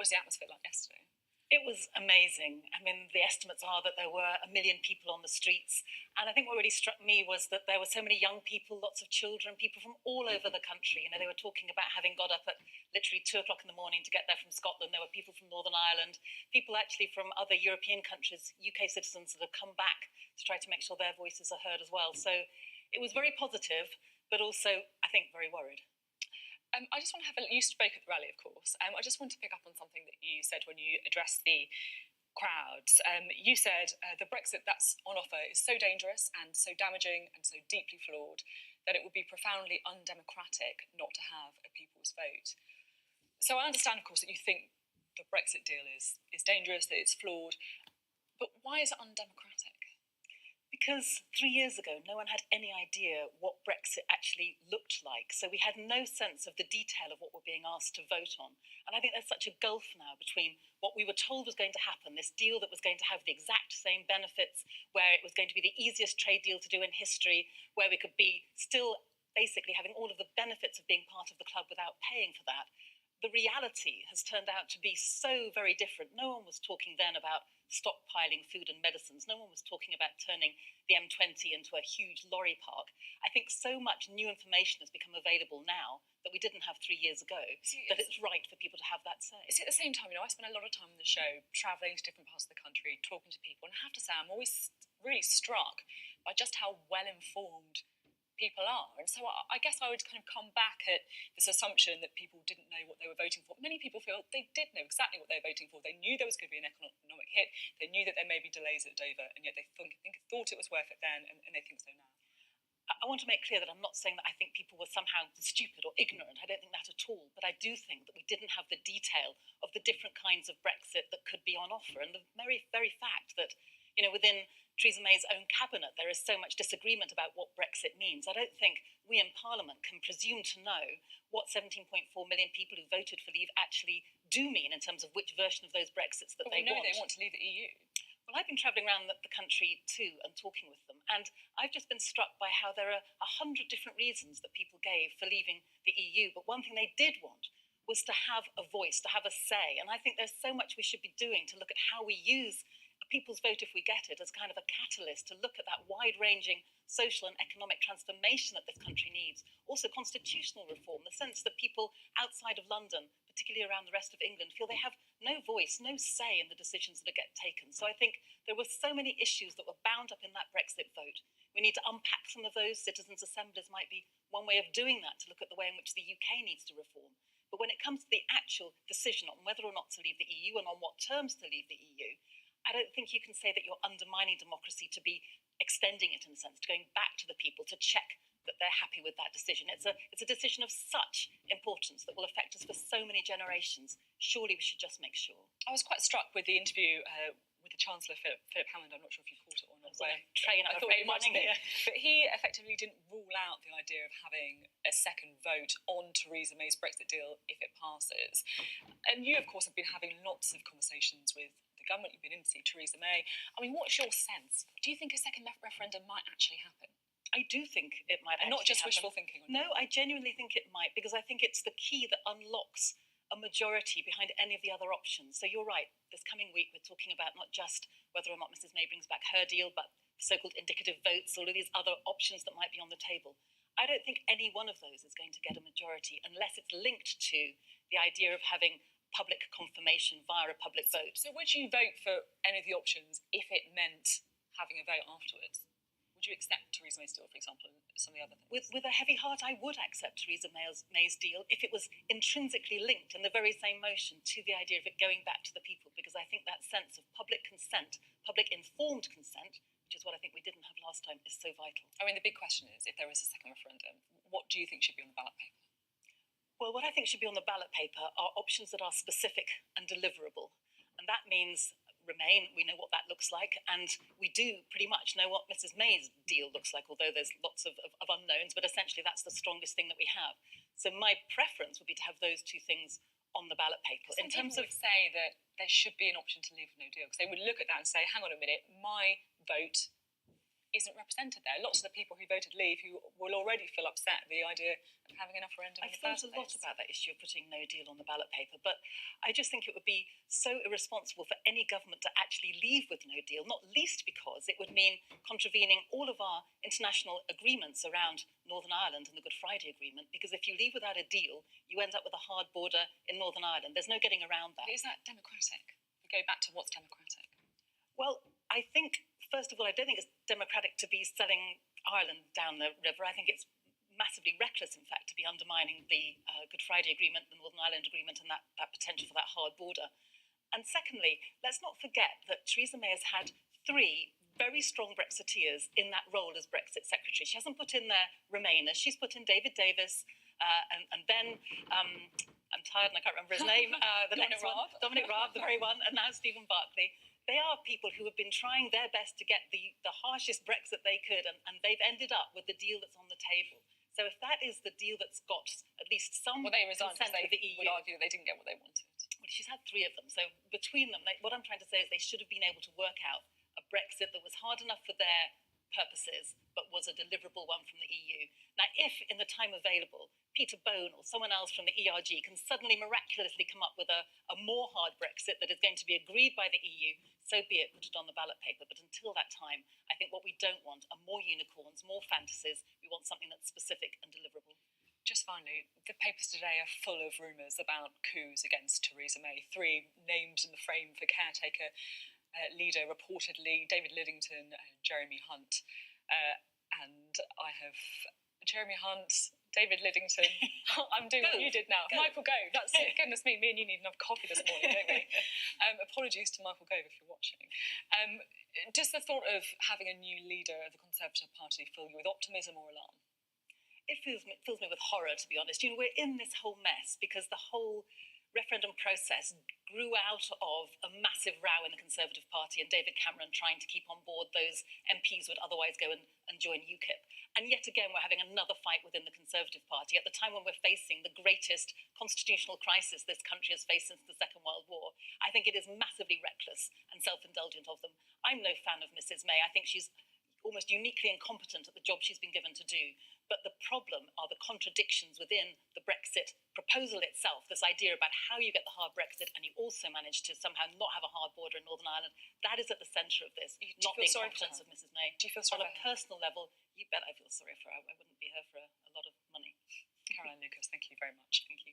was the atmosphere like yesterday? It was amazing. I mean, the estimates are that there were 1 million people on the streets. And I think what really struck me was that there were so many young people, lots of children, people from all over the country. You know, they were talking about having got up at literally 2 o'clock in the morning to get there from Scotland. There were people from Northern Ireland, people actually from other European countries, UK citizens that have come back to try to make sure their voices are heard as well. So it was very positive, but also, I think, very worried. I just want to have you spoke at the rally, of course. I just want to pick up on something that you said when you addressed the crowds. You said the Brexit that's on offer is so dangerous and so damaging and so deeply flawed that it would be profoundly undemocratic not to have a people's vote. So I understand, of course, that you think the Brexit deal is dangerous, that it's flawed, but why is it undemocratic? Because 3 years ago, no one had any idea what Brexit actually looked like. So we had no sense of the detail of what we're being asked to vote on. And I think there's such a gulf now between what we were told was going to happen, this deal that was going to have the exact same benefits, where it was going to be the easiest trade deal to do in history, where we could be still basically having all of the benefits of being part of the club without paying for that. The reality has turned out to be so very different. No one was talking then about stockpiling food and medicines. No one was talking about turning the M20 into a huge lorry park. I think so much new information has become available now that we didn't have 3 years ago, that it's right for people to have that say. It's at the same time, I spend a lot of time on the show travelling to different parts of the country, talking to people, and I have to say I'm always really struck by just how well-informed people are. And so I guess I would kind of come back at this assumption that people didn't know what they were voting for. Many people feel they did know exactly what they were voting for. They knew there was going to be an economic hit. They knew that there may be delays at Dover, and yet they thought it was worth it then, and they think so now. I want to make clear that I'm not saying that I think people were somehow stupid or ignorant. I don't think that at all. But I do think that we didn't have the detail of the different kinds of Brexit that could be on offer. And the very, very fact that, you know, within Theresa May's own cabinet, there is so much disagreement about what Brexit means. I don't think we in Parliament can presume to know what 17.4 million people who voted for leave actually do mean in terms of which version of those Brexits that they want. But we know they want to leave the EU. Well, I've been travelling around the country too and talking with them, and I've just been struck by how there are 100 different reasons that people gave for leaving the EU, but one thing they did want was to have a voice, to have a say, and I think there's so much we should be doing to look at how we use people's vote, if we get it, as kind of a catalyst to look at that wide-ranging social and economic transformation that this country needs. Also constitutional reform, the sense that people outside of London, particularly around the rest of England, feel they have no voice, no say in the decisions that get taken. So I think there were so many issues that were bound up in that Brexit vote. We need to unpack some of those. Citizens' assemblies might be one way of doing that, to look at the way in which the UK needs to reform. But when it comes to the actual decision on whether or not to leave the EU and on what terms to leave the EU, I don't think you can say that you're undermining democracy to be extending it, in a sense, to going back to the people to check that they're happy with that decision. It's a decision of such importance that will affect us for so many generations. Surely we should just make sure. I was quite struck with the interview with the Chancellor, Philip Hammond. I'm not sure if you caught it or not. I thought it might be. But he effectively didn't rule out the idea of having a second vote on Theresa May's Brexit deal if it passes. And you, of course, have been having lots of conversations with the government. You've been in to see Theresa May. I mean, what's your sense? Do you think a second referendum might actually happen? I do think it might actually happen. Not just wishful thinking. No, I genuinely think it might, because I think it's the key that unlocks a majority behind any of the other options. So you're right, this coming week we're talking about not just whether or not Mrs May brings back her deal, but so-called indicative votes, all of these other options that might be on the table. I don't think any one of those is going to get a majority unless it's linked to the idea of having public confirmation via a public vote. So would you vote for any of the options if it meant having a vote afterwards? Would you accept Theresa May's deal, for example, and some of the other things? With a heavy heart, I would accept Theresa May's deal if it was intrinsically linked in the very same motion to the idea of it going back to the people, because I think that sense of public consent, public informed consent, which is what I think we didn't have last time, is so vital. I mean, the big question is, if there is a second referendum, what do you think should be on the ballot paper? Well, what I think should be on the ballot paper are options that are specific and deliverable. And that means Remain, we know what that looks like, and we do pretty much know what Mrs May's deal looks like, although there's lots of unknowns, but essentially that's the strongest thing that we have. So my preference would be to have those two things on the ballot paper. In terms of say that there should be an option to leave with no deal, because they would look at that and say, hang on a minute, my vote isn't represented there. Lots of the people who voted leave who will already feel upset at the idea of having an referendum in the first place. I've thought a lot about that issue of putting no deal on the ballot paper, but I just think it would be so irresponsible for any government to actually leave with no deal, not least because it would mean contravening all of our international agreements around Northern Ireland and the Good Friday Agreement, because if you leave without a deal, you end up with a hard border in Northern Ireland. There's no getting around that. But is that democratic? We go back to what's democratic. Well, I think, first of all, I don't think it's democratic to be selling Ireland down the river. I think it's massively reckless, in fact, to be undermining the Good Friday Agreement, the Northern Ireland Agreement, and that potential for that hard border. And secondly, let's not forget that Theresa May has had 3 very strong Brexiteers in that role as Brexit Secretary. She hasn't put in their Remainers. She's put in David Davis and then, I'm tired and I can't remember his name, Dominic Raab, the very one, and now Stephen Barclay. They are people who have been trying their best to get the harshest Brexit they could, and they've ended up with the deal that's on the table. So if that is the deal that's got at least some they resigned consent with the EU, would argue that they didn't get what they wanted. Well, she's had 3 of them. So between them, what I'm trying to say is they should have been able to work out a Brexit that was hard enough for their purposes, but was a deliverable one from the EU. Now, if in the time available, Peter Bone or someone else from the ERG can suddenly miraculously come up with a more hard Brexit that is going to be agreed by the EU, so be it, put it on the ballot paper. But until that time, I think what we don't want are more unicorns, more fantasies. We want something that's specific and deliverable. Just finally, the papers today are full of rumours about coups against Theresa May. 3 names in the frame for caretaker leader, reportedly David Lidington, Jeremy Hunt. And I have Jeremy Hunt, David Lidington. I'm doing what you did now. Michael Gove. That's it. Goodness me and you need enough coffee this morning, don't we? Apologies to Michael Gove if you're watching. Does the thought of having a new leader of the Conservative Party fill you with optimism or alarm? It fills me with horror, to be honest. You know, we're in this whole mess because the whole referendum process grew out of a massive row in the Conservative Party and David Cameron trying to keep on board those MPs who would otherwise go and join UKIP. And yet again, we're having another fight within the Conservative Party at the time when we're facing the greatest constitutional crisis this country has faced since the Second World War. I think it is massively reckless and self-indulgent of them. I'm no fan of Mrs. May. I think she's almost uniquely incompetent at the job she's been given to do. But the problem are the contradictions within the Brexit proposal itself, this idea about how you get the hard Brexit and you also manage to somehow not have a hard border in Northern Ireland. That is at the centre of this, not the incompetence of Mrs. May. Do you feel sorry on a personal level? You bet I feel sorry for her. I wouldn't be her for a lot of money. Caroline Lucas, thank you very much. Thank you.